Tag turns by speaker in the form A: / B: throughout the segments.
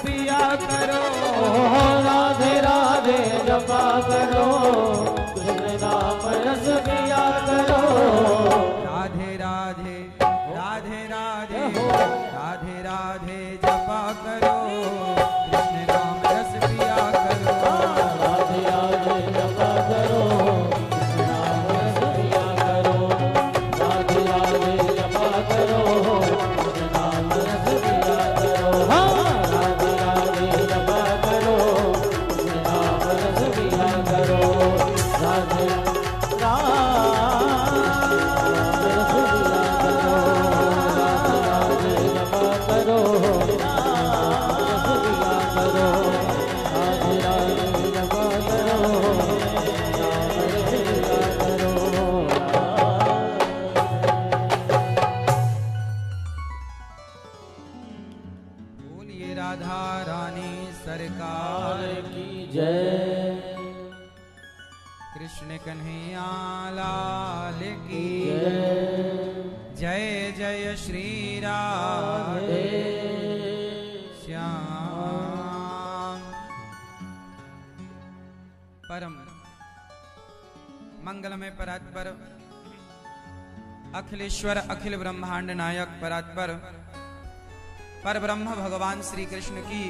A: पिया करो, राधे राधे जपा करो, कृष्ण नाम रस पिया करो।
B: राधे राधे राधे राधे राधे राधे जपा करो, कृष्ण नाम रस पिया करो।
A: राधे राधे जपा करो, कृष्ण नाम रस पिया करो, राधे राधे जपा करो, कृष्ण नाम रस पिया करो। राधे राधे जपा करो, कृष्ण नाम रस पिया करो, राधे
B: बोलिए राधा रानी सरकार
A: की जय,
B: कृष्ण कन्हैया लाल की
A: जय
B: जय जय श्री राधे श्याम। परम मंगलमय परात्पर अखिलेश्वर अखिल ब्रह्मांड नायक परात्पर पर ब्रह्म भगवान श्री कृष्ण की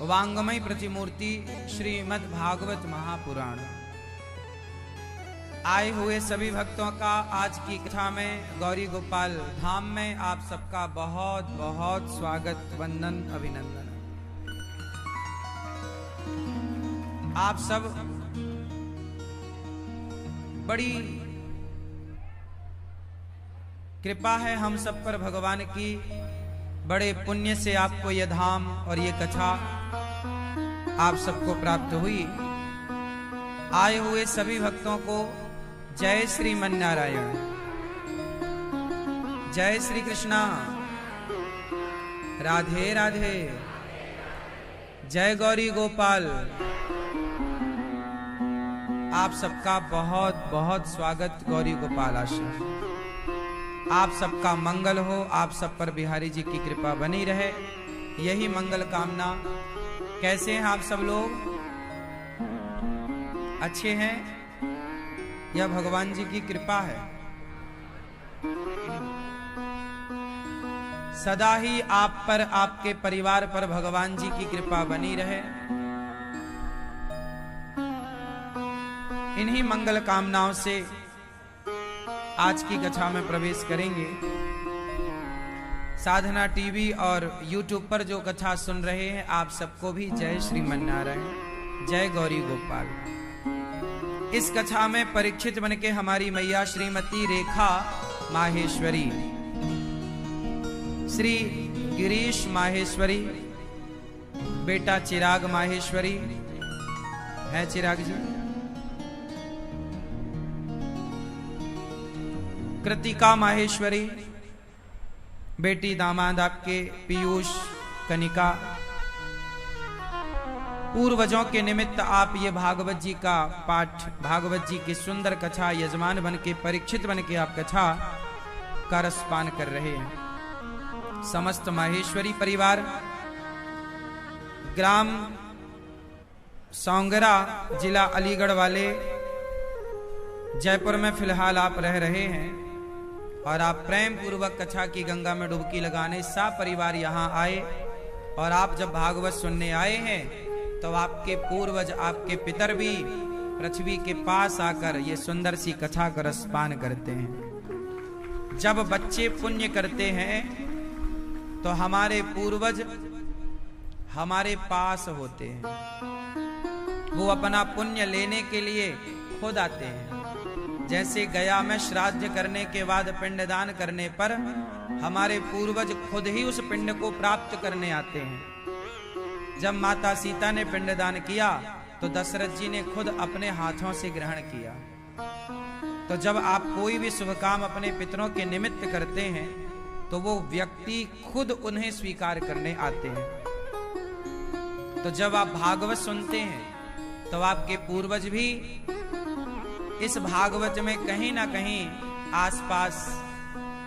B: वांगमय प्रतिमूर्ति श्रीमद् भागवत महापुराण। आए हुए सभी भक्तों का आज की कथा में गौरी गोपाल धाम में आप सबका बहुत बहुत स्वागत, वंदन, अभिनंदन। आप सब बड़ी कृपा है हम सब पर भगवान की, बड़े पुण्य से आपको यह धाम और ये कथा आप सबको प्राप्त हुई। आए हुए सभी भक्तों को जय श्रीमन नारायण, जय श्री कृष्णा, राधे राधे, जय गौरी गोपाल। आप सबका बहुत बहुत स्वागत गौरी गोपाल आश्रम। आप सबका मंगल हो, आप सब पर बिहारी जी की कृपा बनी रहे, यही मंगल कामना। कैसे हैं आप सब लोग? अच्छे हैं? यह भगवान जी की कृपा है। सदा ही आप पर, आपके परिवार पर भगवान जी की कृपा बनी रहे। इन्हीं मंगल कामनाओं से आज की कथा में प्रवेश करेंगे। साधना टीवी और यूट्यूब पर जो कथा सुन रहे हैं आप सबको भी जय श्रीमन नारायण, जय गौरी गोपाल। इस कथा में परीक्षित बन के हमारी मैया श्रीमती रेखा माहेश्वरी, श्री गिरीश माहेश्वरी, बेटा चिराग माहेश्वरी है, चिराग जी, कृतिका माहेश्वरी, बेटी दामाद आपके पीयूष, कनिका। पूर्वजों के निमित्त आप ये भागवत जी का पाठ, भागवत जी की सुंदर कथा यजमान बन के, परीक्षित बन के आप कथा का रसपान कर रहे हैं। समस्त माहेश्वरी परिवार ग्राम सौंगरा, जिला अलीगढ़ वाले, जयपुर में फिलहाल आप रह रहे हैं और आप प्रेम पूर्वक कथा की गंगा में डुबकी लगाने सा परिवार यहाँ आए। और आप जब भागवत सुनने आए हैं तो आपके पूर्वज, आपके पितर भी पृथ्वी के पास आकर ये सुंदर सी कथा का रसपान करते हैं। जब बच्चे पुण्य करते हैं तो हमारे पूर्वज हमारे पास होते हैं, वो अपना पुण्य लेने के लिए खुद आते हैं। जैसे गया में श्राद्ध करने के बाद पिंडदान करने पर हमारे पूर्वज खुद ही उस पिंड को प्राप्त करने आते हैं। जब माता सीता ने पिंडदान किया तो दशरथ जी ने खुद अपने हाथों से ग्रहण किया। तो जब आप कोई भी शुभ काम अपने पितरों के निमित्त करते हैं तो वो व्यक्ति खुद उन्हें स्वीकार करने आते हैं। तो जब आप भागवत सुनते हैं तो आपके पूर्वज भी इस भागवत में कहीं ना कहीं आसपास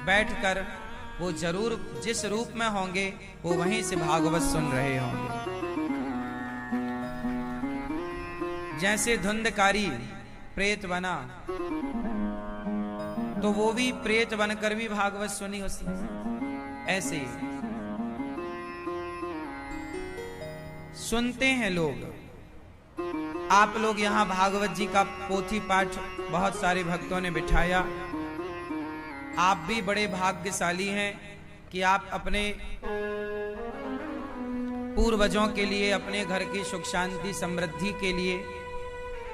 B: बैठकर वो जरूर जिस रूप में होंगे वो वहीं से भागवत सुन रहे होंगे। जैसे धुंधकारी प्रेत बना तो वो भी प्रेत बनकर भी भागवत सुनी उसने। ऐसे ही सुनते हैं लोग। आप लोग यहाँ भागवत जी का पोथी पाठ बहुत सारे भक्तों ने बिठाया। आप भी बड़े भाग्यशाली हैं कि आप अपने पूर्वजों के लिए, अपने घर की सुख शांति समृद्धि के लिए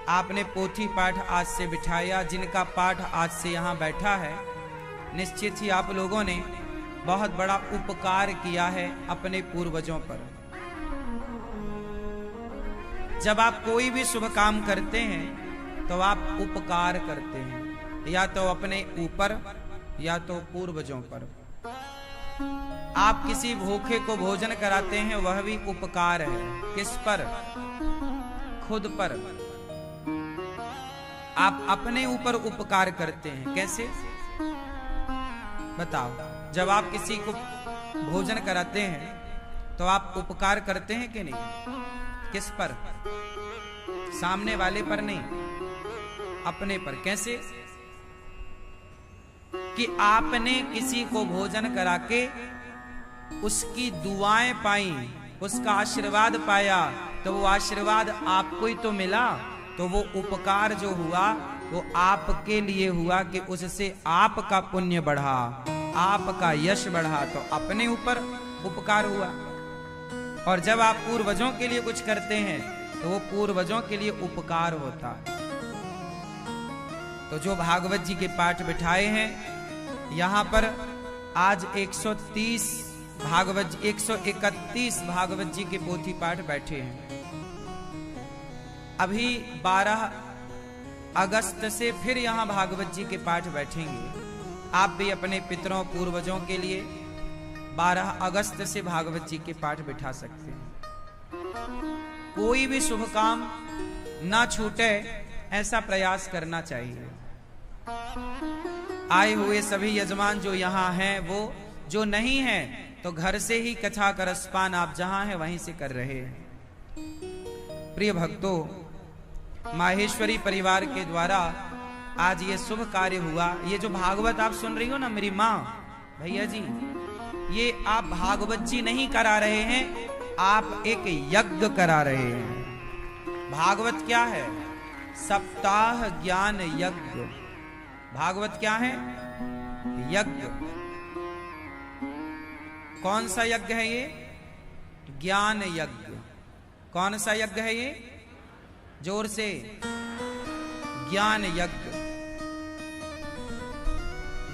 B: आपने पोथी पाठ आज से बिठाया। जिनका पाठ आज से यहाँ बैठा है, निश्चित ही आप लोगों ने बहुत बड़ा उपकार किया है अपने पूर्वजों पर। जब आप कोई भी शुभ काम करते हैं तो आप उपकार करते हैं, या तो अपने ऊपर या तो पूर्वजों पर। आप किसी भूखे को भोजन कराते हैं, वह भी उपकार है। किस पर? खुद पर। आप अपने ऊपर उपकार करते हैं। कैसे बताओ? जब आप किसी को भोजन कराते हैं तो आप उपकार करते हैं कि नहीं? किस पर? सामने वाले पर नहीं, अपने पर। कैसे? कि आपने किसी को भोजन करा के उसकी दुआएं पाई, उसका आशीर्वाद पाया, तो वो आशीर्वाद आपको ही तो मिला। तो वो उपकार जो हुआ वो आपके लिए हुआ कि उससे आपका पुण्य बढ़ा, आपका यश बढ़ा, तो अपने ऊपर उपकार हुआ। और जब आप पूर्वजों के लिए कुछ करते हैं तो वो पूर्वजों के लिए उपकार होता है। तो जो भागवत जी के पाठ बिठाए हैं यहाँ पर, आज 131 भागवत जी के पोथी पाठ बैठे हैं। अभी 12 अगस्त से फिर यहाँ भागवत जी के पाठ बैठेंगे। आप भी अपने पितरों पूर्वजों के लिए 12 अगस्त से भागवत जी के पाठ बिठा सकते हैं। कोई भी शुभ काम ना छूटे, ऐसा प्रयास करना चाहिए। आए हुए सभी यजमान जो यहाँ हैं, वो जो नहीं हैं तो घर से ही कथा का रसपान आप जहां हैं वहीं से कर रहे हैं। प्रिय भक्तों, माहेश्वरी परिवार के द्वारा आज ये शुभ कार्य हुआ। ये जो भागवत आप सुन रही हो ना मेरी माँ, भैया जी, ये आप भागवत जी नहीं करा रहे हैं, आप एक यज्ञ करा रहे हैं। भागवत क्या है? सप्ताह ज्ञान यज्ञ। भागवत क्या है? यज्ञ। कौन सा यज्ञ है ये? ज्ञान यज्ञ। कौन सा यज्ञ है ये? जोर से, ज्ञान यज्ञ।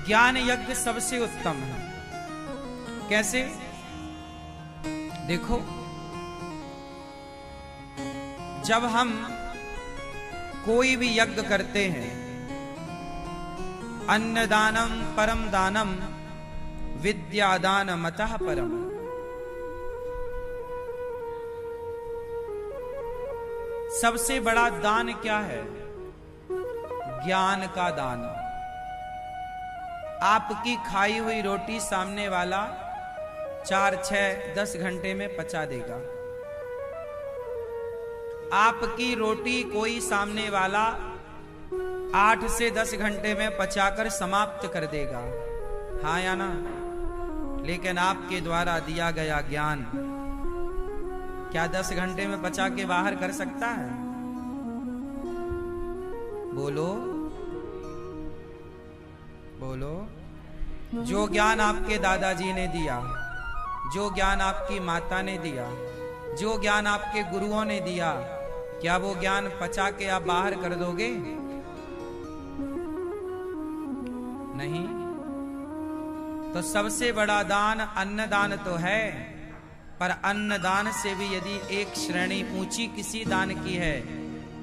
B: ज्ञान यज्ञ सबसे उत्तम है। कैसे? देखो, जब हम कोई भी यज्ञ करते हैं, अन्नदानम परम दानम विद्यादानम अतः परम। सबसे बड़ा दान क्या है? ज्ञान का दान। आपकी खाई हुई रोटी सामने वाला 4, 6, 10 घंटे में पचा देगा। आपकी रोटी कोई सामने वाला 8 से 10 घंटे में पचाकर समाप्त कर देगा। हाँ या ना? लेकिन आपके द्वारा दिया गया ज्ञान क्या 10 घंटे में पचा के बाहर कर सकता है? बोलो बोलो। जो ज्ञान आपके दादाजी ने दिया, जो ज्ञान आपकी माता ने दिया, जो ज्ञान आपके गुरुओं ने दिया, क्या वो ज्ञान पचा के आप बाहर कर दोगे? नहीं। तो सबसे बड़ा दान अन्नदान तो है, पर अन्नदान से भी यदि एक श्रेणी ऊंची किसी दान की है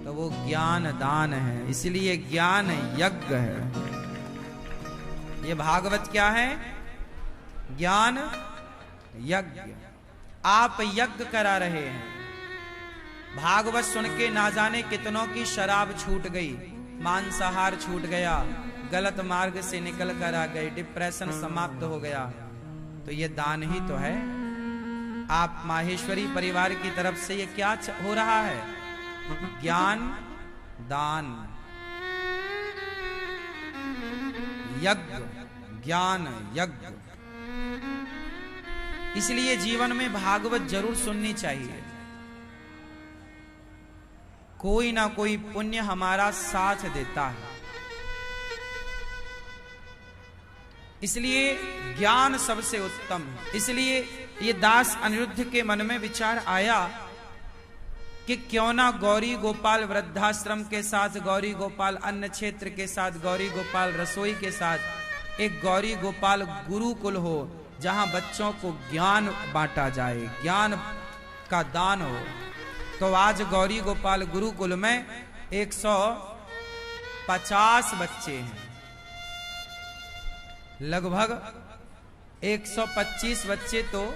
B: तो वो ज्ञान दान है। इसलिए ज्ञान यज्ञ है। ये भागवत क्या है? ज्ञान यज्ञ। आप यज्ञ करा रहे हैं। भागवत सुन के ना जाने कितनों की शराब छूट गई, मांसाहार छूट गया, गलत मार्ग से निकल कर आ गए, डिप्रेशन समाप्त हो गया, तो ये दान ही तो है। आप माहेश्वरी परिवार की तरफ से ये क्या हो रहा है? ज्ञान दान, यज्ञ, ज्ञान यज्ञ। इसलिए जीवन में भागवत जरूर सुननी चाहिए। कोई ना कोई पुण्य हमारा साथ देता है। इसलिए ज्ञान सबसे उत्तम है। इसलिए ये दास अनिरुद्ध के मन में विचार आया कि क्यों ना गौरी गोपाल वृद्धाश्रम के साथ, गौरी गोपाल अन्न क्षेत्र के साथ, गौरी गोपाल रसोई के साथ एक गौरी गोपाल गुरुकुल हो, जहां बच्चों को ज्ञान बांटा जाए, ज्ञान का दान हो। तो आज गौरी गोपाल गुरुकुल में 150 बच्चे हैं। लगभग 125 बच्चे तो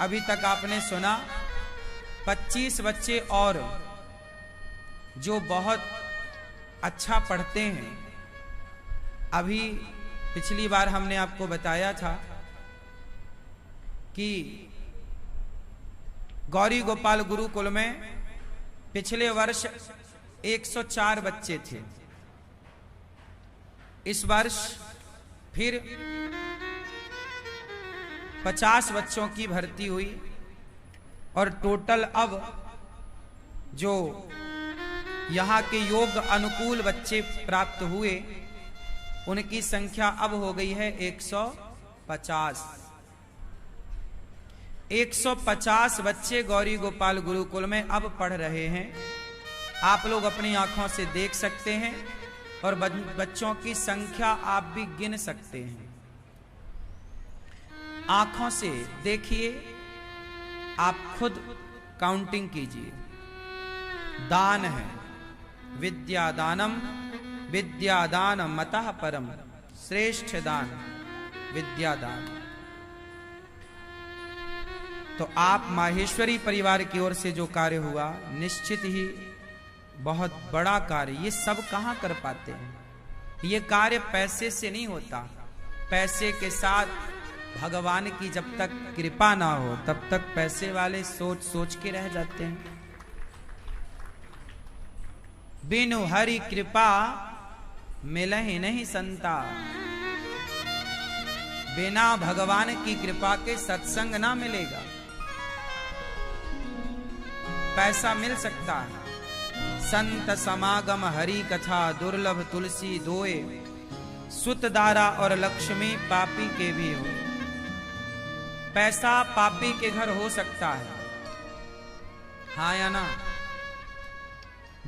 B: अभी तक आपने सुना, 25 बच्चे और जो बहुत अच्छा पढ़ते हैं। अभी पिछली बार हमने आपको बताया था कि गौरी गोपाल गुरुकुल में पिछले वर्ष 104 बच्चे थे। इस वर्ष फिर 50 बच्चों की भर्ती हुई और टोटल अब जो यहाँ के योग अनुकूल बच्चे प्राप्त हुए उनकी संख्या अब हो गई है 150। 150 बच्चे गौरी गोपाल गुरुकुल में अब पढ़ रहे हैं। आप लोग अपनी आंखों से देख सकते हैं और बच्चों की संख्या आप भी गिन सकते हैं। आंखों से देखिए, आप खुद काउंटिंग कीजिए। दान है, विद्यादानम, विद्यादान मतः परम, श्रेष्ठ दान विद्यादान। तो आप माहेश्वरी परिवार की ओर से जो कार्य हुआ, निश्चित ही बहुत बड़ा कार्य। ये सब कहां कर पाते हैं? ये कार्य पैसे से नहीं होता। पैसे के साथ भगवान की जब तक कृपा ना हो तब तक पैसे वाले सोच सोच के रह जाते हैं। बिनु हरि कृपा मिलहि नहीं संता। बिना भगवान की कृपा के सत्संग ना मिलेगा। पैसा मिल सकता है, संत समागम हरि कथा दुर्लभ तुलसी दोए, सुत दारा और लक्ष्मी पापी के भी हो। पैसा पापी के घर हो सकता है, हाँ या ना?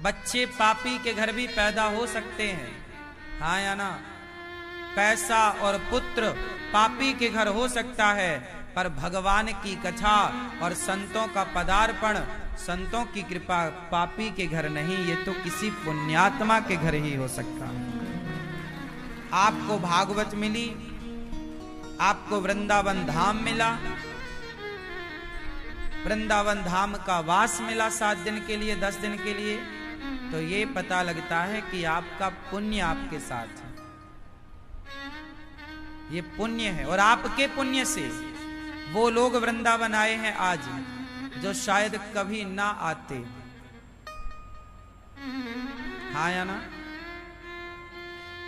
B: बच्चे पापी के घर भी पैदा हो सकते हैं, हाँ या ना? पैसा और पुत्र पापी के घर हो सकता है, पर भगवान की कथा और संतों का पदार्पण, संतों की कृपा पापी के घर नहीं। ये तो किसी पुण्यात्मा के घर ही हो सकता है। आपको भागवत मिली, आपको वृंदावन धाम मिला, वृंदावन धाम का वास मिला 7 दिन के लिए, 10 दिन के लिए, तो ये पता लगता है कि आपका पुण्य आपके साथ है। ये पुण्य है। और आपके पुण्य से वो लोग वृंदावन आए हैं आज, जो शायद कभी ना आते, हाँ या ना?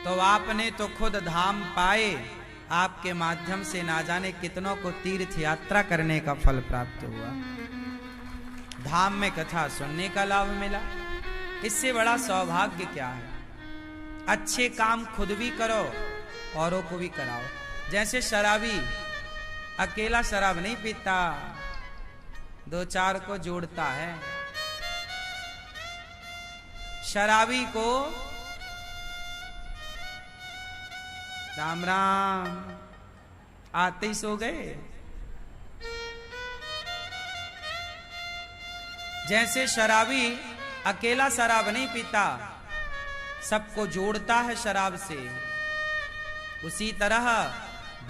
B: तो आपने तो खुद धाम पाए, आपके माध्यम से ना जाने कितनों को तीर्थ यात्रा करने का फल प्राप्त हुआ, धाम में कथा सुनने का लाभ मिला। इससे बड़ा सौभाग्य क्या है? अच्छे काम खुद भी करो, औरों को भी कराओ। जैसे शराबी अकेला शराब नहीं पीता, 2-4 को जोड़ता है। शराबी को राम राम आते ही सो गए। जैसे शराबी अकेला शराब नहीं पीता, सबको जोड़ता है शराब से, उसी तरह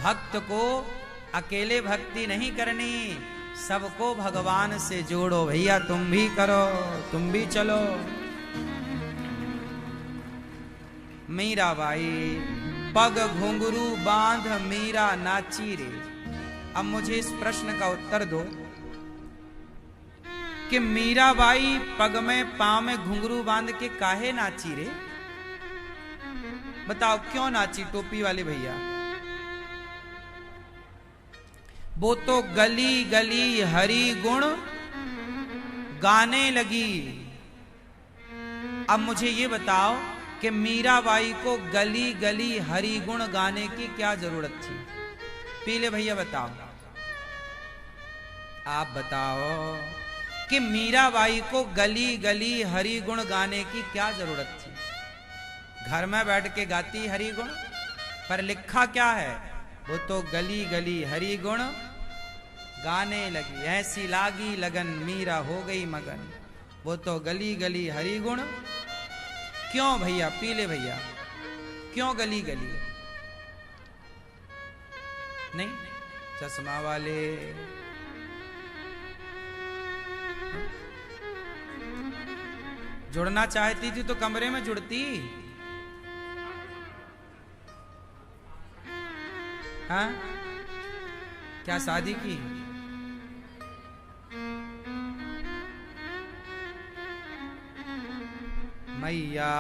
B: भक्त को अकेले भक्ति नहीं करनी, सबको भगवान से जोड़ो। भैया तुम भी करो, तुम भी चलो। मीराबाई पग घुंघरू बांध मीरा नाची रे, अब मुझे इस प्रश्न का उत्तर दो कि मीराबाई पग में पांव में घुंघरू बांध के काहे नाची रे? बताओ क्यों नाची टोपी वाले भैया? वो तो गली गली हरि गुण गाने लगी। अब मुझे ये बताओ कि मीराबाई को गली गली हरि गुण गाने की क्या जरूरत थी? पीले भैया बताओ, आप बताओ कि मीराबाई को गली गली हरि गुण गाने की क्या जरूरत थी? घर में बैठ के गाती हरि गुण, पर लिखा क्या है? वो तो गली गली हरि गुण गाने लगी, ऐसी लागी लगन मीरा हो गई मगन। वो तो गली गली हरि गुण। क्यों भैया, पीले भैया, क्यों गली गली? नहीं, चश्मा वाले जुड़ना चाहती थी तो कमरे में जुड़ती। हाँ, क्या शादी की? मैया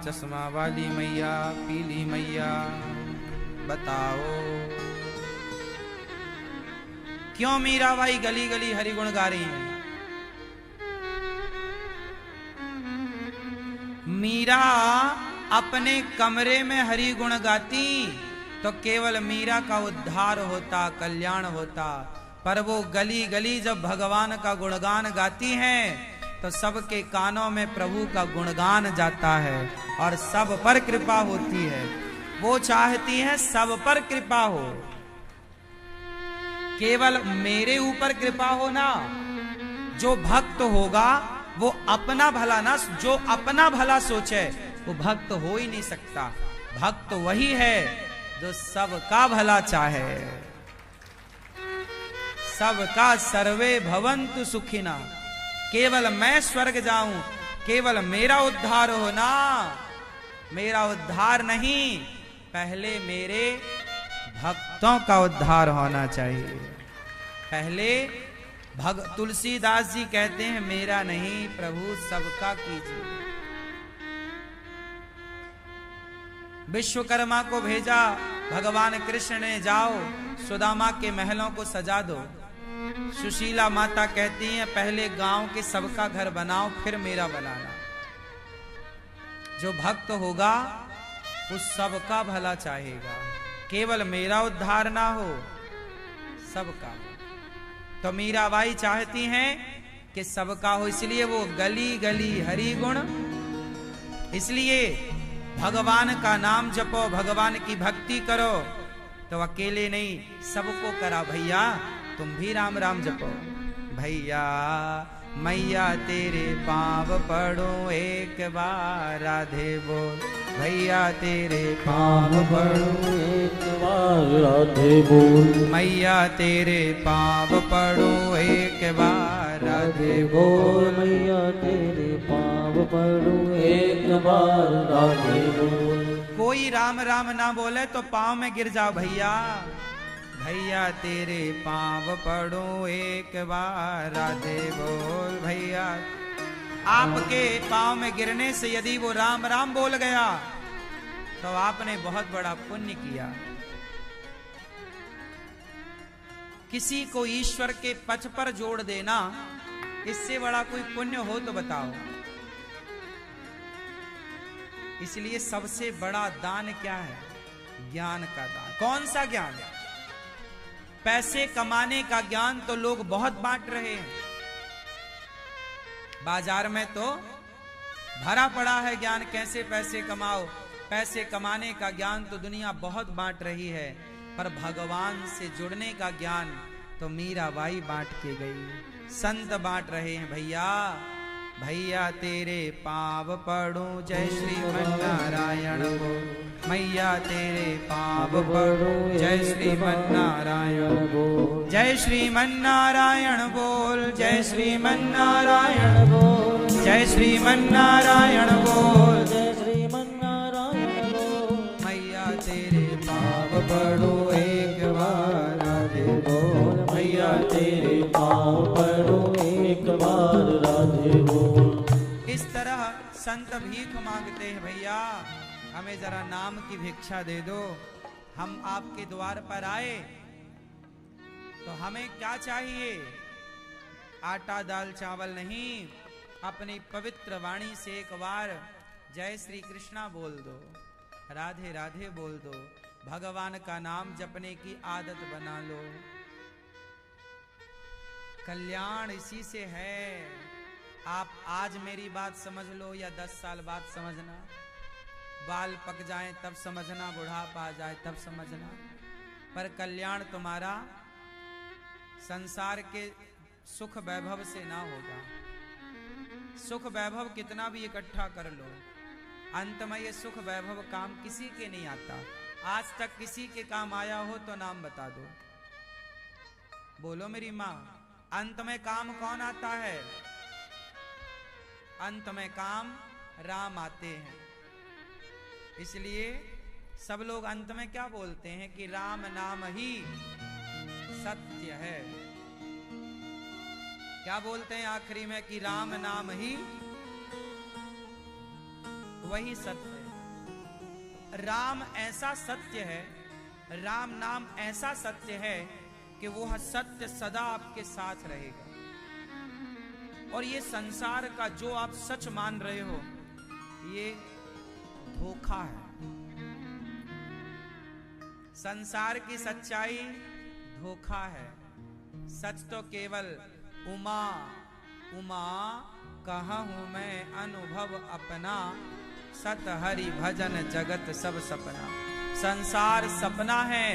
B: चश्मा वाली मैया, पीली मैया, बताओ क्यों मीराबाई गली गली हरि गुण गा रही हैं? मीरा अपने कमरे में हरि गुण गाती तो केवल मीरा का उद्धार होता, कल्याण होता। पर वो गली गली जब भगवान का गुणगान गाती हैं तो सबके कानों में प्रभु का गुणगान जाता है और सब पर कृपा होती है। वो चाहती है सब पर कृपा हो, केवल मेरे ऊपर कृपा हो ना। जो भक्त होगा वो अपना भला ना, जो अपना भला सोचे वो भक्त हो ही नहीं सकता। भक्त वही है जो सबका भला चाहे। सबका सर्वे भवन्तु सुखिना, केवल मैं स्वर्ग जाऊं, केवल मेरा उद्धार हो ना। मेरा उद्धार नहीं, पहले मेरे भक्तों का उद्धार होना चाहिए। पहले तुलसीदास जी कहते हैं मेरा नहीं प्रभु सबका कीजिए। विश्वकर्मा को भेजा भगवान कृष्ण ने, जाओ सुदामा के महलों को सजा दो। सुशीला माता कहती हैं पहले गांव के सबका घर बनाओ फिर मेरा बनाना। जो भक्त होगा वो सबका भला चाहेगा, केवल मेरा उद्धार ना हो, सबका। तो मीराबाई चाहती हैं कि सबका हो, इसलिए वो गली गली हरि गुण। इसलिए भगवान का नाम जपो, भगवान की भक्ति करो तो अकेले नहीं, सबको करा भैया। तुम भी राम राम जपो। भैया मैया तेरे पाँव पड़ो एक बार राधे बोल। भैया तेरे पाँव पड़ो
A: एक बार राधे बोल।
B: मैया तेरे पाँव पड़ो एक बार राधे बोल।
A: मैया तेरे पाँव पड़ो एक बार राधे बोल।
B: कोई राम राम ना बोले तो पाँव में गिर जाओ भैया। भैया तेरे पाँव पड़ो एक बार राधे बोल। भैया आपके पाँव में गिरने से यदि वो राम राम बोल गया तो आपने बहुत बड़ा पुण्य किया। किसी को ईश्वर के पथ पर जोड़ देना, इससे बड़ा कोई पुण्य हो तो बताओ। इसलिए सबसे बड़ा दान क्या है? ज्ञान का दान। कौन सा ज्ञान? पैसे कमाने का ज्ञान तो लोग बहुत बांट रहे हैं। बाजार में तो भरा पड़ा है ज्ञान, कैसे पैसे कमाओ। पैसे कमाने का ज्ञान तो दुनिया बहुत बांट रही है, पर भगवान से जुड़ने का ज्ञान तो मीराबाई बांट के गई। संत बांट रहे हैं भैया। भैया तेरे पाँव पड़ो जय श्रीमन्नारायण बोल। मैया तेरे पाँव पड़ो जय श्रीमन्नारायण बोल। जय श्रीमन्नारायण बोल। जय श्रीमन्नारायण बोल। जय श्रीमन्नारायण बोल।
A: जय श्रीमन्नारायण बोल।
B: मैया तेरे पाँव पड़ो एक बार राधे बोल।
A: तेरे पाँव पड़ूं एक बार राधे बोल।
B: इस तरह संत भीख मांगते हैं, भैया हमें जरा नाम की भिक्षा दे दो। हम आपके द्वार पर आए तो हमें क्या चाहिए? आटा दाल चावल नहीं, अपनी पवित्र वाणी से एक बार जय श्री कृष्णा बोल दो, राधे राधे बोल दो, भगवान का नाम जपने की आदत बना लो। कल्याण इसी से है। आप आज मेरी बात समझ लो या 10 साल बाद समझना, बाल पक जाएं तब समझना, बुढ़ापा आ जाए तब समझना, पर कल्याण तुम्हारा संसार के सुख वैभव से ना होगा। सुख वैभव कितना भी इकट्ठा कर लो, अंत में ये सुख वैभव काम किसी के नहीं आता। आज तक किसी के काम आया हो तो नाम बता दो, बोलो मेरी माँ। अंत में काम कौन आता है? अंत में काम राम आते हैं। इसलिए सब लोग अंत में क्या बोलते हैं कि राम नाम ही सत्य है। क्या बोलते हैं आखिरी में? कि राम नाम ही वही सत्य है। राम ऐसा सत्य है, राम नाम ऐसा सत्य है कि वह सत्य सदा आपके साथ रहेगा। और ये संसार का जो आप सच मान रहे हो, ये धोखा है। संसार की सच्चाई धोखा है। सच तो केवल उमा उमा कहूं मैं अनुभव अपना, सत हरि भजन जगत सब सपना। संसार सपना है,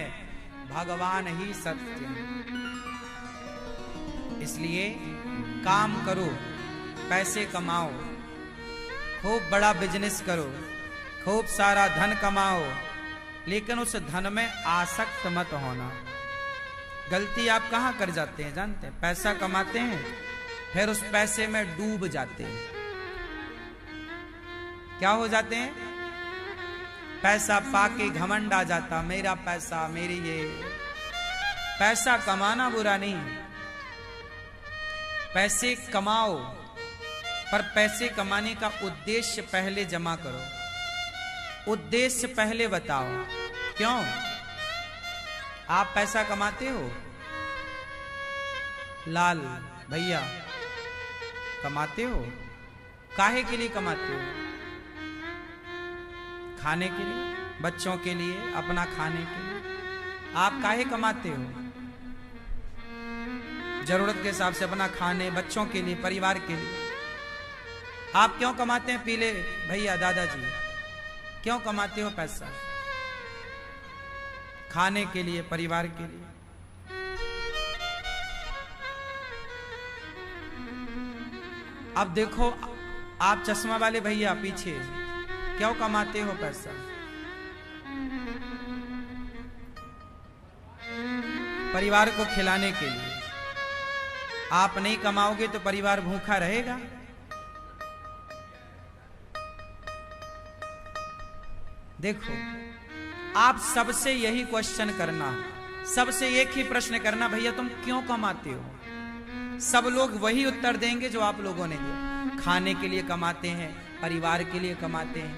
B: भगवान ही सत्य है। इसलिए काम करो, पैसे कमाओ, खूब बड़ा बिजनेस करो, खूब सारा धन कमाओ, लेकिन उस धन में आसक्त मत होना। गलती आप कहां कर जाते हैं जानते हैं? पैसा कमाते हैं, फिर उस पैसे में डूब जाते हैं। क्या हो जाते हैं? पैसा पाके घमंड आ जाता, मेरा पैसा, मेरी ये। पैसा कमाना बुरा नहीं, पैसे कमाओ, पर पैसे कमाने का उद्देश्य पहले जमा करो। उद्देश्य पहले बताओ। क्यों आप पैसा कमाते हो? लाल भैया कमाते हो? काहे के लिए कमाते हो? खाने के लिए, बच्चों के लिए, अपना खाने के लिए। आप काहे कमाते हो? जरूरत के हिसाब से अपना खाने, बच्चों के लिए, परिवार के लिए। आप क्यों कमाते हैं? पीले भैया, दादाजी क्यों कमाते हो पैसा? खाने के लिए, परिवार के लिए। अब देखो आप चश्मा वाले भैया पीछे क्यों कमाते हो पैसा? परिवार को खिलाने के लिए। आप नहीं कमाओगे तो परिवार भूखा रहेगा। देखो, आप सबसे यही क्वेश्चन करना, सबसे एक ही प्रश्न करना, भैया तुम क्यों कमाते हो? सब लोग वही उत्तर देंगे जो आप लोगों ने दिया। खाने के लिए कमाते हैं, परिवार के लिए कमाते हैं,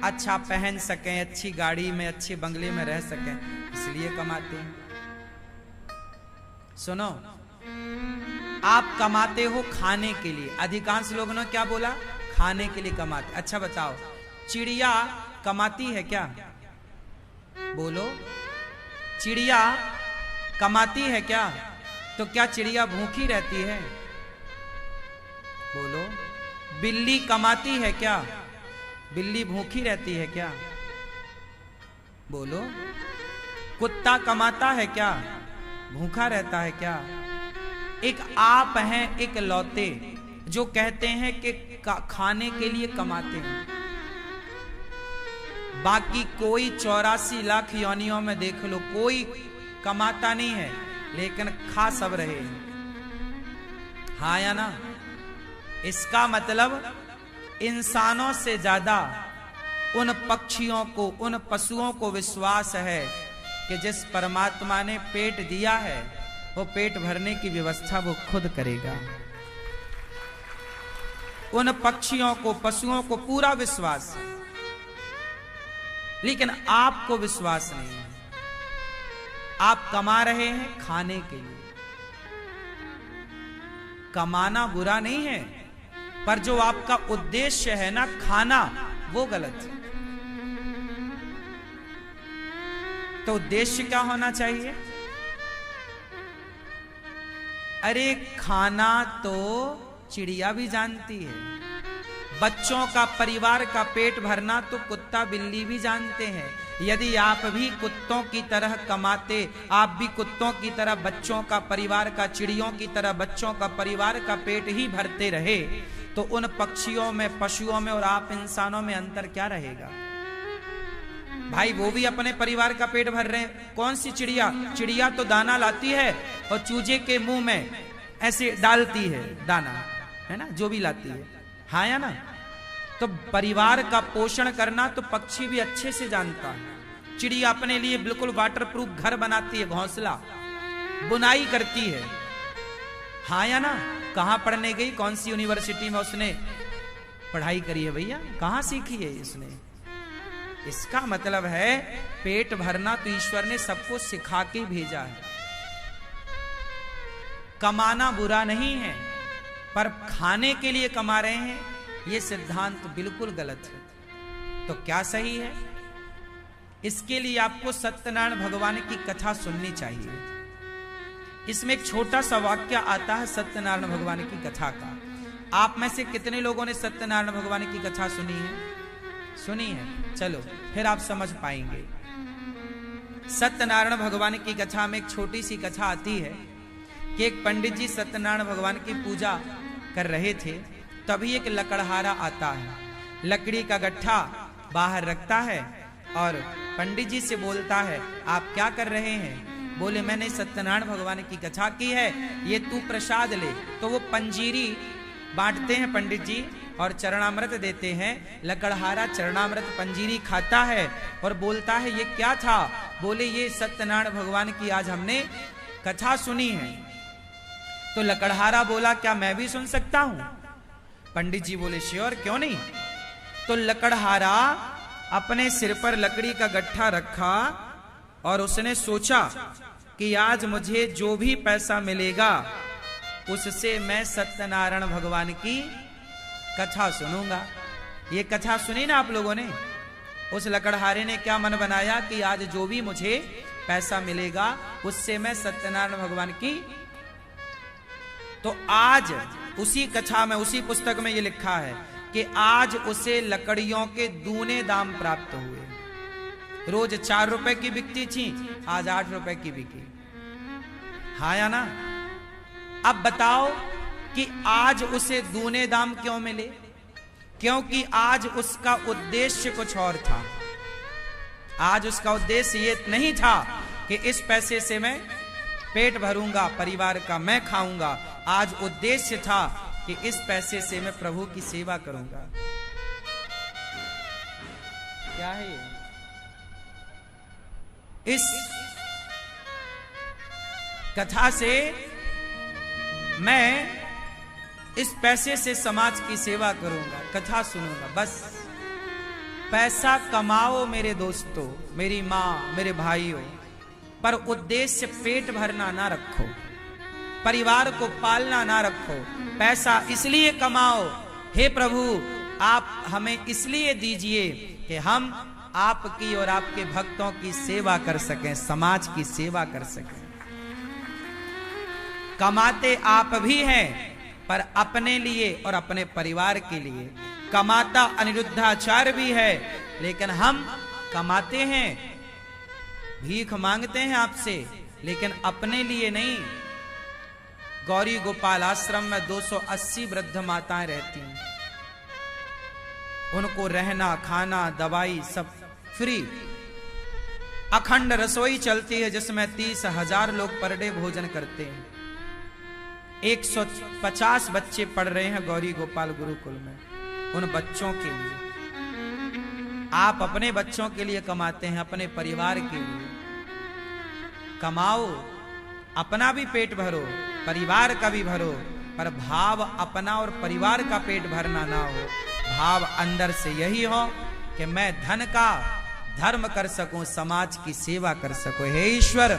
B: अच्छा पहन सकें, अच्छी गाड़ी में, अच्छे बंगले में रह सकें, इसलिए कमाते हैं। सुनो, आप कमाते हो खाने के लिए। अधिकांश लोगों ने क्या बोला? खाने के लिए कमाते। अच्छा बताओ, चिड़िया कमाती है क्या? बोलो, चिड़िया कमाती है क्या? तो क्या चिड़िया भूखी रहती है? बोलो, बिल्ली कमाती है क्या? बिल्ली भूखी रहती है क्या? बोलो, कुत्ता कमाता है क्या? भूखा रहता है क्या? एक आप हैं एक लौते जो कहते हैं कि खाने के लिए कमाते हैं। बाकी कोई 84 लाख योनियों में देख लो, कोई कमाता नहीं है, लेकिन खा सब रहे हैं। हाँ या ना? इसका मतलब इंसानों से ज्यादा उन पक्षियों को, उन पशुओं को विश्वास है कि जिस परमात्मा ने पेट दिया है वो पेट भरने की व्यवस्था वो खुद करेगा। उन पक्षियों को, पशुओं को पूरा विश्वास है, लेकिन आपको विश्वास नहीं है। आप कमा रहे हैं खाने के लिए। कमाना बुरा नहीं है, पर जो आपका उद्देश्य है ना खाना, वो गलत है। तो उद्देश्य क्या होना चाहिए? अरे खाना तो चिड़िया भी जानती है, बच्चों का, परिवार का पेट भरना तो कुत्ता बिल्ली भी जानते हैं। यदि आप भी कुत्तों की तरह कमाते, आप भी कुत्तों की तरह बच्चों का, परिवार का, चिड़ियों की तरह बच्चों का, परिवार का पेट ही भरते रहे, तो उन पक्षियों में, पशुओं में और आप इंसानों में अंतर क्या रहेगा? भाई वो भी अपने परिवार का पेट भर रहे हैं। कौन सी चिड़िया? चिड़िया तो दाना लाती है और चूजे के मुंह में ऐसे डालती है दाना, है ना, जो भी लाती है, हाँ या ना? तो परिवार का पोषण करना तो पक्षी भी अच्छे से जानता है। चिड़िया अपने लिए बिल्कुल वाटरप्रूफ घर बनाती है, घोंसला, बुनाई करती है, हाँ या ना? कहां पढ़ने गई, कौन सी यूनिवर्सिटी में उसने पढ़ाई करी है भैया? कहां सीखी है इसने? इसका मतलब है पेट भरना तो ईश्वर ने सबको सिखा के भेजा है। कमाना बुरा नहीं है, पर खाने के लिए कमा रहे हैं, यह सिद्धांत तो बिल्कुल गलत है। तो क्या सही है? इसके लिए आपको सत्यनारायण भगवान की कथा सुननी चाहिए। इसमें एक छोटा सा वाक्य आता है सत्यनारायण भगवान की कथा का। आप में से कितने लोगों ने सत्यनारायण भगवान की कथा सुनी है? सुनी है? चलो फिर आप समझ पाएंगे। सत्यनारायण भगवान की कथा में एक छोटी सी कथा आती है कि एक पंडित जी सत्यनारायण भगवान की पूजा कर रहे थे, तभी एक लकड़हारा आता है, लकड़ी का गट्ठा बाहर रखता है और पंडित जी से बोलता है, आप क्या कर रहे हैं? बोले, मैंने सत्यनारायण भगवान की कथा की है, ये तू प्रसाद ले। तो वो पंजीरी बांटते हैं पंडित जी और चरणामृत देते हैं। लकड़हारा चरणामृत पंजीरी खाता है और बोलता है, ये क्या था? बोले, ये सत्यनारायण भगवान की आज हमने कथा सुनी है। तो लकड़हारा बोला, क्या मैं भी सुन सकता हूं? पंडित जी बोले, श्योर, क्यों नहीं। तो लकड़हारा अपने सिर पर लकड़ी का गट्ठा रखा और उसने सोचा कि आज मुझे जो भी पैसा मिलेगा उससे मैं सत्यनारायण भगवान की कथा सुनूंगा। ये कथा सुनी ना आप लोगों ने? उस लकड़हारे ने क्या मन बनाया कि आज जो भी मुझे पैसा मिलेगा उससे मैं सत्यनारायण भगवान की। तो आज उसी कथा में, उसी पुस्तक में ये लिखा है कि आज उसे लकड़ियों के दूने दाम प्राप्त हुए। रोज 4 रुपए की बिकती थी, आज 8 रुपए की बिकी, हाँ या ना? अब बताओ कि आज उसे दूने दाम क्यों मिले? क्योंकि आज उसका उद्देश्य कुछ और था। आज उसका उद्देश्य ये नहीं था कि इस पैसे से मैं पेट भरूंगा, परिवार का मैं खाऊंगा। आज उद्देश्य था कि इस पैसे से मैं प्रभु की सेवा करूंगा। क्या है ये? इस कथा से मैं इस पैसे से समाज की सेवा करूंगा, कथा सुनूंगा। बस पैसा कमाओ मेरे दोस्तों, मेरी मां, मेरे भाइयों, पर उद्देश्य पेट भरना ना रखो, परिवार को पालना ना रखो। पैसा इसलिए कमाओ, हे प्रभु आप हमें इसलिए दीजिए कि हम आपकी और आपके भक्तों की सेवा कर सकें, समाज की सेवा कर सकें। कमाते आप भी हैं, पर अपने लिए और अपने परिवार के लिए। कमाता अनिरुद्धाचार्य भी है, लेकिन हम कमाते हैं, भीख मांगते हैं आपसे, लेकिन अपने लिए नहीं। गौरी गोपाल आश्रम में 280 वृद्ध माताएं रहती हैं, उनको रहना, खाना, दवाई सब फ्री। अखंड रसोई चलती है जिसमें 30,000 लोग पर डे भोजन करते हैं। 150 बच्चे पढ़ रहे हैं गौरी गोपाल गुरुकुल में। उन बच्चों के लिए आप अपने बच्चों के लिए कमाते हैं, अपने परिवार के लिए कमाओ। अपना भी पेट भरो, परिवार का भी भरो, पर भाव अपना और परिवार का पेट भरना ना हो। भाव अंदर से यही हो कि मैं धन का धर्म कर सकूं, समाज की सेवा कर सकूं। हे ईश्वर,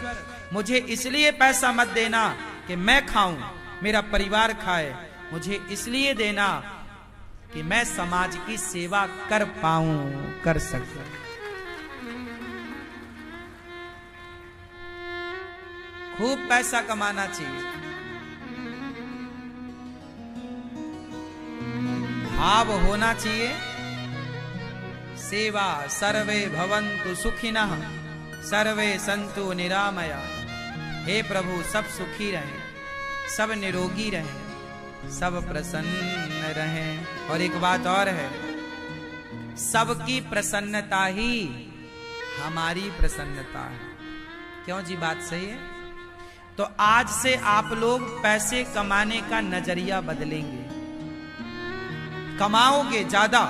B: मुझे इसलिए पैसा मत देना कि मैं खाऊं, मेरा परिवार खाए, मुझे इसलिए देना कि मैं समाज की सेवा कर पाऊं, कर सकूं। खूब पैसा कमाना चाहिए, भाव होना चाहिए सेवा। सर्वे भवन्तु सुखिनः सर्वे सन्तु निरामया। हे प्रभु, सब सुखी रहें, सब निरोगी रहें, सब प्रसन्न रहें। और एक बात और है, सबकी प्रसन्नता ही हमारी प्रसन्नता है। क्यों जी, बात सही है? तो आज से आप लोग पैसे कमाने का नजरिया बदलेंगे। कमाओगे ज्यादा,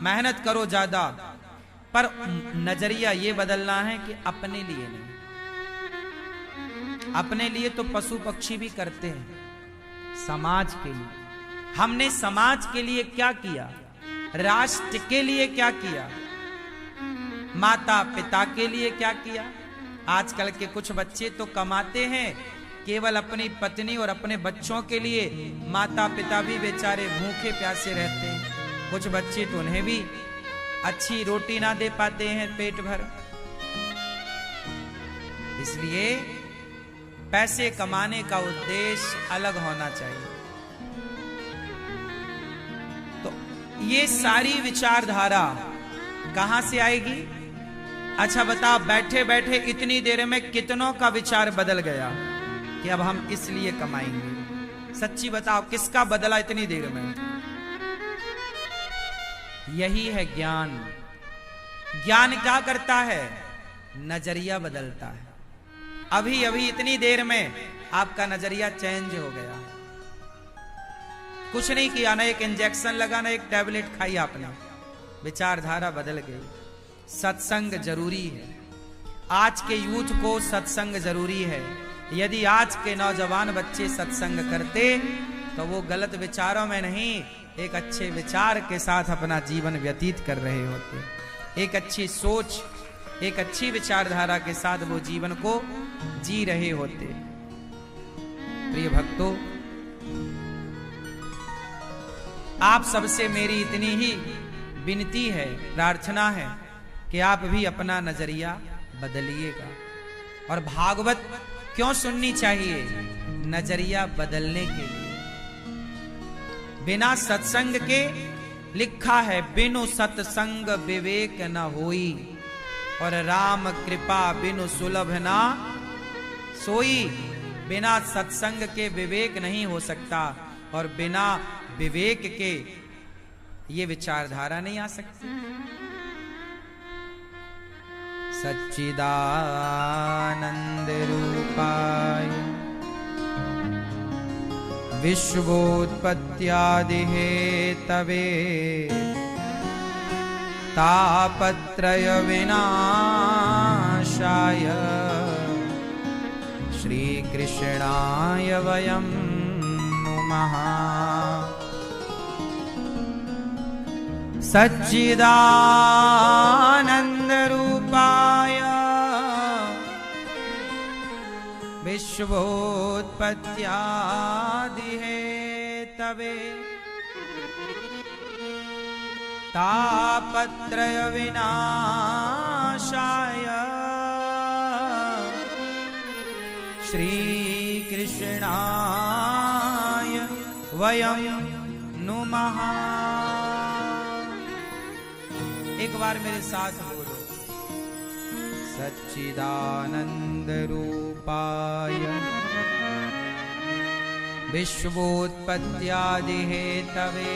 B: मेहनत करो ज्यादा, पर नजरिया ये बदलना है कि अपने लिए नहीं। अपने लिए तो पशु पक्षी भी करते हैं, समाज के लिए। हमने समाज के लिए क्या किया, राष्ट्र के लिए क्या किया, माता पिता के लिए क्या किया? आजकल के कुछ बच्चे तो कमाते हैं केवल अपनी पत्नी और अपने बच्चों के लिए, माता पिता भी बेचारे भूखे प्यासे रहते हैं। कुछ बच्चे तो उन्हें भी अच्छी रोटी ना दे पाते हैं पेट भर। इसलिए पैसे कमाने का उद्देश्य अलग होना चाहिए। तो ये सारी विचारधारा कहां से आएगी? अच्छा बताओ, बैठे बैठे इतनी देर में कितनों का विचार बदल गया कि अब हम इसलिए कमाएंगे? सच्ची बताओ, किसका बदला इतनी देर में? यही है ज्ञान। ज्ञान क्या करता है? नजरिया बदलता है। अभी अभी इतनी देर में आपका नजरिया चेंज हो गया। कुछ नहीं किया, ना एक इंजेक्शन लगा, ना एक टैबलेट खाई आपने, विचारधारा बदल गई। सत्संग जरूरी है। आज के यूथ को सत्संग जरूरी है। यदि आज के नौजवान बच्चे सत्संग करते तो वो गलत विचारों में नहीं, एक अच्छे विचार के साथ अपना जीवन व्यतीत कर रहे होते। एक अच्छी सोच, एक अच्छी विचारधारा के साथ वो जीवन को जी रहे होते। प्रिय भक्तों, आप सबसे मेरी इतनी ही विनती है, प्रार्थना है कि आप भी अपना नजरिया बदलिएगा। और भागवत क्यों सुननी चाहिए? नजरिया बदलने के लिए। बिना सत्संग के, लिखा है, बिनु सत्संग विवेक न होई, और राम कृपा बिनु सुलभ ना सोई। बिना सत्संग के विवेक नहीं हो सकता, और बिना विवेक के ये विचारधारा नहीं आ सकती। सच्चिदानंद रूपाय विश्वोत्पत्त्यादि हेतवे तापत्रय विनाशाय श्री कृष्णाय वयं नुमः। सच्चिदानंद रूपाय विश्वोत्पत्त्यादि हेतवे तापत्रय विनाशाय श्री कृष्णाय वयं नुमः। एक बार मेरे साथ बोलो, सच्चिदानंद रूपाय विश्वोत्पत्त्यादि हेतवे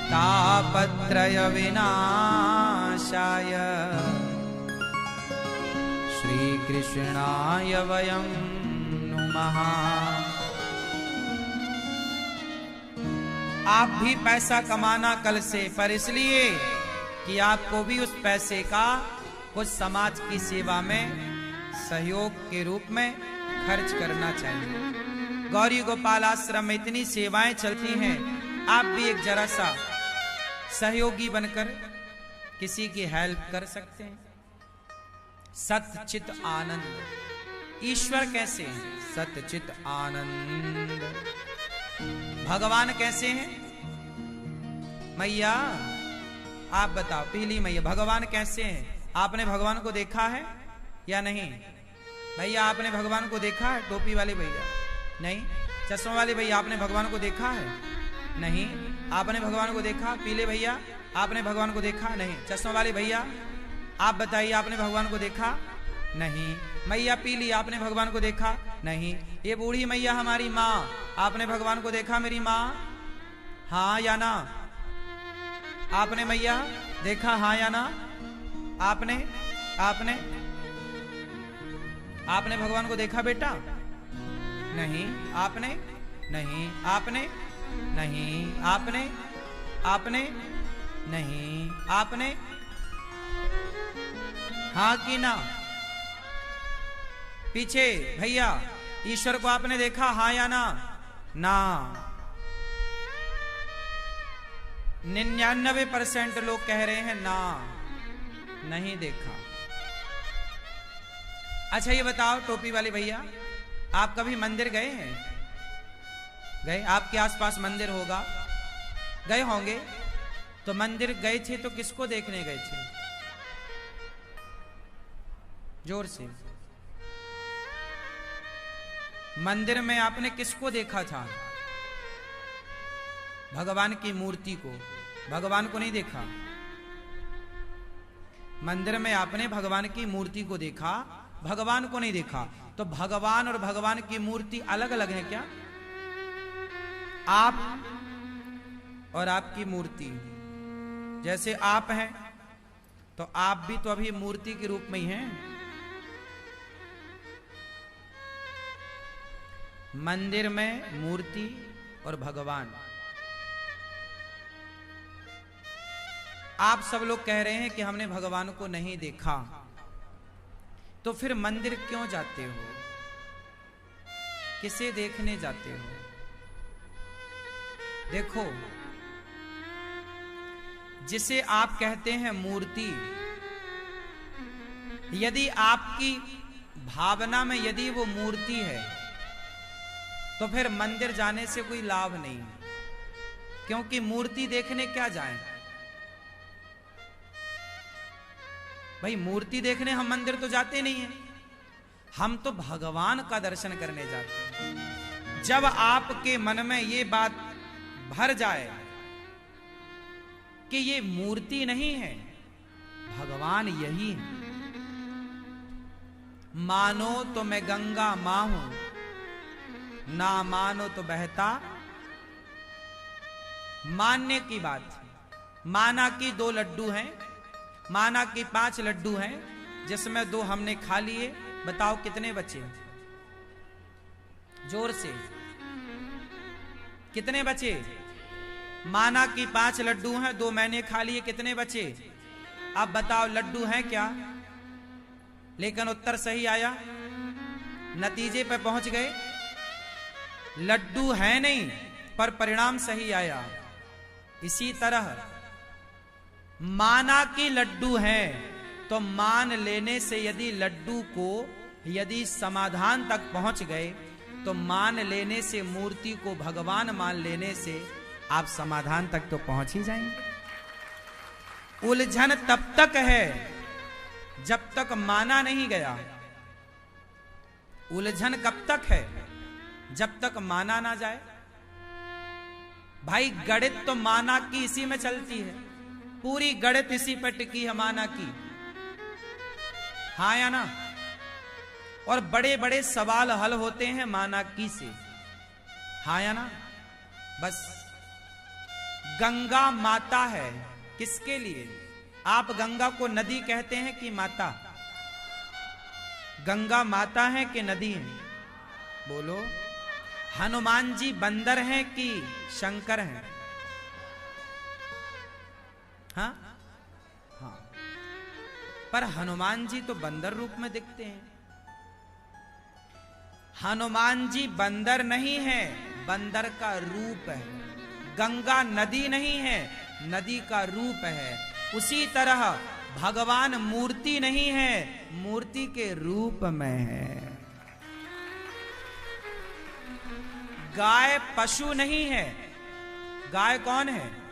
B: तापत्रय विनाशाय श्री कृष्णाय वयं नुमः। आप भी पैसा कमाना कल से, पर इसलिए कि आपको भी उस पैसे का कुछ समाज की सेवा में सहयोग के रूप में खर्च करना चाहिए। गौरी गोपाल आश्रम में इतनी सेवाएं चलती हैं, आप भी एक जरा सा सहयोगी बनकर किसी की हेल्प कर सकते हैं। सतचित आनंद, ईश्वर कैसे हैं? सतचित आनंद। भगवान कैसे हैं? मैया आप बताओ, पीली मैया, भगवान कैसे हैं? आपने भगवान को देखा है या नहीं? भैया आपने भगवान को देखा है? टोपी वाले भैया नहीं, चश्मा वाले भैया आपने भगवान को देखा है? नहीं। आपने भगवान को देखा? पीले भैया आपने भगवान को देखा? नहीं। चश्मा वाले भैया आप बताइए, आपने भगवान को देखा? नहीं। मैया पीली आपने भगवान को देखा? नहीं। ये बूढ़ी मैया हमारी माँ, आपने भगवान को देखा मेरी माँ? हाँ या ना? आपने मैया देखा? हाँ या ना? आपने आपने आपने भगवान को देखा बेटा? नहीं। आपने? नहीं। आपने? नहीं। आपने? आपने? नहीं। आपने? हाँ कि ना? पीछे भैया, ईश्वर को आपने देखा? हाँ या ना? ना। 99% लोग कह रहे हैं ना, नहीं देखा। अच्छा ये बताओ टोपी वाले भैया, आप कभी मंदिर गए हैं? गए? आपके आसपास मंदिर होगा, गए होंगे। तो मंदिर गए थे तो किसको देखने गए थे? जोर से। मंदिर में आपने किसको देखा था? भगवान की मूर्ति को, भगवान को नहीं देखा। मंदिर में आपने भगवान की मूर्ति को देखा, भगवान को नहीं देखा। तो भगवान और भगवान की मूर्ति अलग अलग है क्या? आप और आपकी मूर्ति, जैसे आप हैं तो आप भी तो अभी मूर्ति के रूप में ही हैं। मंदिर में मूर्ति और भगवान। आप सब लोग कह रहे हैं कि हमने भगवान को नहीं देखा, तो फिर मंदिर क्यों जाते हो? किसे देखने जाते हो? देखो, जिसे आप कहते हैं मूर्ति, यदि आपकी भावना में यदि वो मूर्ति है तो फिर मंदिर जाने से कोई लाभ नहीं, क्योंकि मूर्ति देखने क्या जाएं? भाई मूर्ति देखने हम मंदिर तो जाते नहीं हैं, हम तो भगवान का दर्शन करने जाते हैं। जब आपके मन में ये बात भर जाए कि ये मूर्ति नहीं है, भगवान यही है। मानो तो मैं गंगा मां हूं, ना मानो तो बहता। मानने की बात, माना कि 2 लड्डू हैं, माना कि 5 लड्डू हैं, जिसमें 2 हमने खा लिए, बताओ कितने बचे? जोर से, कितने बचे? माना कि 5 लड्डू हैं, 2 मैंने खा लिए, कितने बचे? अब बताओ लड्डू हैं क्या? लेकिन उत्तर सही आया, नतीजे पर पहुंच गए। लड्डू है नहीं पर परिणाम सही आया। इसी तरह माना कि लड्डू हैं, तो मान लेने से यदि लड्डू को यदि समाधान तक पहुंच गए, तो मान लेने से, मूर्ति को भगवान मान लेने से आप समाधान तक तो पहुंच ही जाएंगे। उलझन तब तक है जब तक माना नहीं गया। उलझन कब तक है? जब तक माना ना जाए। भाई गणित तो माना की इसी में चलती है, पूरी गणित इसी पर टिकी है, माना की। हाँ या ना? और बड़े बड़े सवाल हल होते हैं माना की से। हाँ या ना? बस गंगा माता है किसके लिए? आप गंगा को नदी कहते हैं कि माता? गंगा माता है कि नदी है? बोलो। हनुमान जी बंदर हैं कि शंकर हैं? हाँ हाँ, पर हनुमान जी तो बंदर रूप में दिखते हैं। हनुमान जी बंदर नहीं है, बंदर का रूप है। गंगा नदी नहीं है, नदी का रूप है। उसी तरह भगवान मूर्ति नहीं है, मूर्ति के रूप में है। गाय पशु नहीं है, गाय कौन है?